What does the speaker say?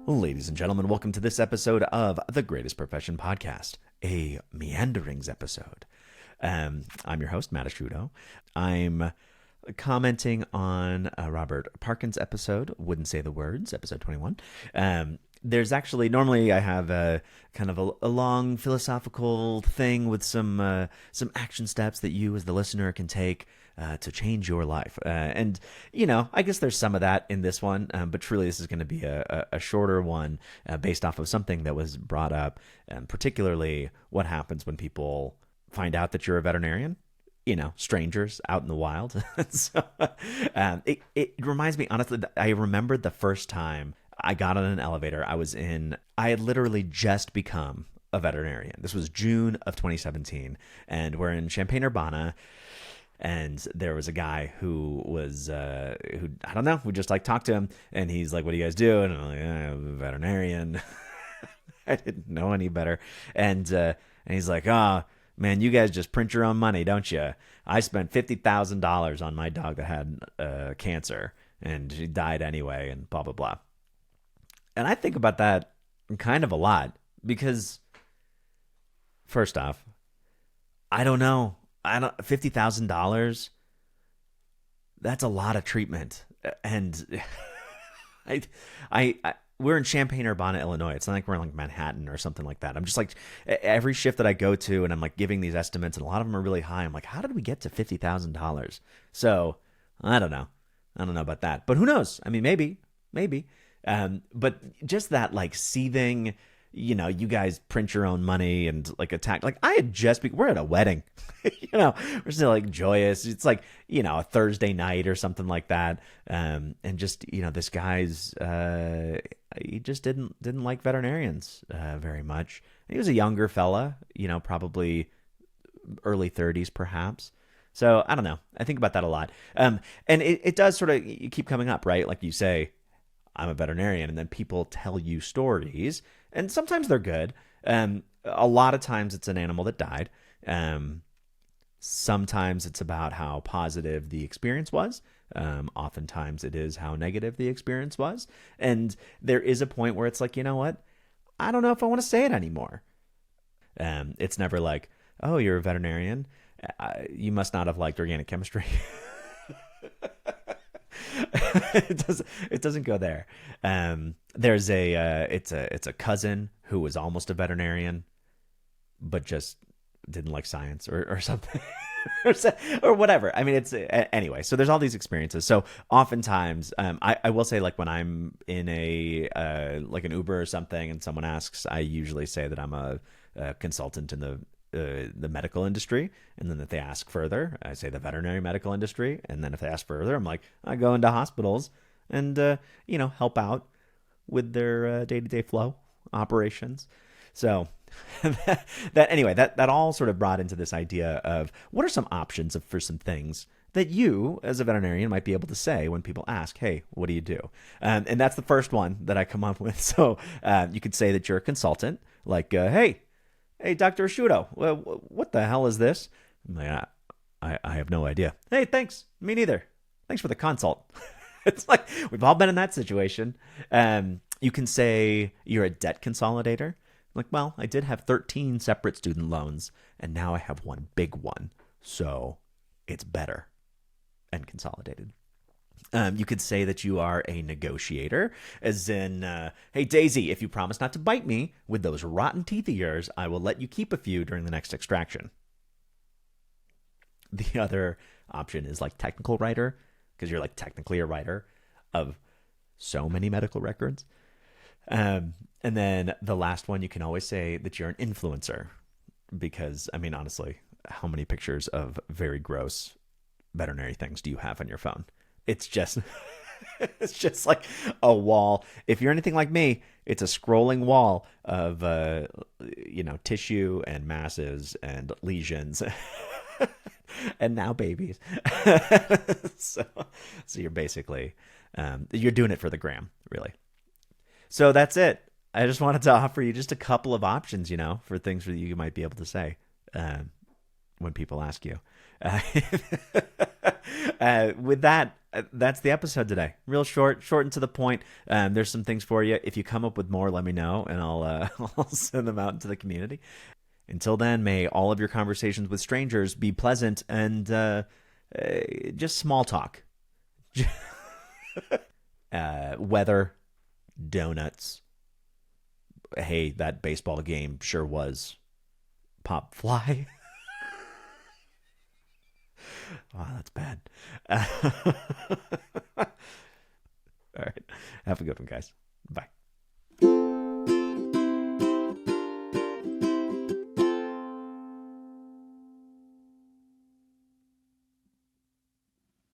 Ladies and gentlemen, welcome to this episode of the Greatest Profession Podcast, a Meanderings episode. I'm your host, Matt Asciutto. I'm commenting on Robert Parkins' episode, Wouldn't Say the Words, episode 21. There's actually, normally I have a kind of a long philosophical thing with some action steps that you as the listener can take to change your life. And, I guess there's some of that in this one, but truly this is going to be a shorter one based off of something that was brought up, particularly what happens when people find out that you're a veterinarian. Strangers out in the wild. So it reminds me, honestly, I remembered the first time I got on an elevator. I had literally just become a veterinarian. This was June of 2017, and we're in Champaign-Urbana. And there was a guy who was, who, I don't know, we just talked to him, and he's like, "What do you guys do?" And I'm like, "I'm a veterinarian." I didn't know any better. And he's like, "Oh, man, you guys just print your own money, don't you? I spent $50,000 on my dog that had cancer, and she died anyway, and blah, blah, blah." And I think about that kind of a lot, because first off, I don't know. $50,000, that's a lot of treatment. And we're in Champaign-Urbana, Illinois. It's not like we're in Manhattan or something like that. I'm just every shift that I go to, and I'm giving these estimates, and a lot of them are really high. I'm like, how did we get to $50,000? So I don't know. I don't know about that, but who knows? I mean, maybe. But just that seething, you guys print your own money and attack. We're at a wedding, we're still joyous. It's a Thursday night or something like that. And just, this guy's, he just didn't like veterinarians, very much. He was a younger fella, probably early 30s perhaps. So I don't know. I think about that a lot. And it does sort of keep coming up, right? Like you say, I'm a veterinarian, and then people tell you stories, and sometimes they're good. A lot of times it's an animal that died. Sometimes it's about how positive the experience was. Oftentimes it is how negative the experience was. And there is a point where it's like, you know what? I don't know if I want to say it anymore. It's never like, "Oh, you're a veterinarian. You must not have liked organic chemistry." It doesn't go there. There's it's a cousin who was almost a veterinarian, but just didn't like science or something, or whatever. I mean, it's anyway. So there's all these experiences. So oftentimes, I will say, when I'm in an Uber or something, and someone asks, I usually say that I'm a consultant in the medical industry. And then if they ask further, I say the veterinary medical industry. And then if they ask further, I'm like, I go into hospitals and, help out with their day-to-day flow operations. So that all sort of brought into this idea of what are some options for some things that you as a veterinarian might be able to say when people ask, "Hey, what do you do?" And that's the first one that I come up with. So you could say that you're a consultant, Hey, Dr. Asciutto, what the hell is this? I'm like, I have no idea. "Hey, thanks. Me neither. Thanks for the consult." It's like we've all been in that situation. You can say you're a debt consolidator. Like, well, I did have 13 separate student loans, and now I have one big one. So it's better and consolidated. You could say that you are a negotiator, as in, "Hey, Daisy, if you promise not to bite me with those rotten teeth of yours, I will let you keep a few during the next extraction." The other option is technical writer, because you're technically a writer of so many medical records. And then the last one, you can always say that you're an influencer, because, I mean, honestly, how many pictures of very gross veterinary things do you have on your phone? It's just like a wall. If you're anything like me, it's a scrolling wall of tissue and masses and lesions, and now babies. So you're basically you're doing it for the gram, really. So that's it. I just wanted to offer you just a couple of options, for things that you might be able to say when people ask you. Uh, with that, that's the episode today. Real short and to the point. There's some things for you. If you come up with more, let me know, and I'll I'll send them out into the community. Until then, may all of your conversations with strangers be pleasant and just small talk. Weather, donuts. Hey, that baseball game sure was pop fly. Wow, that's bad. All right. Have a good one, guys. Bye.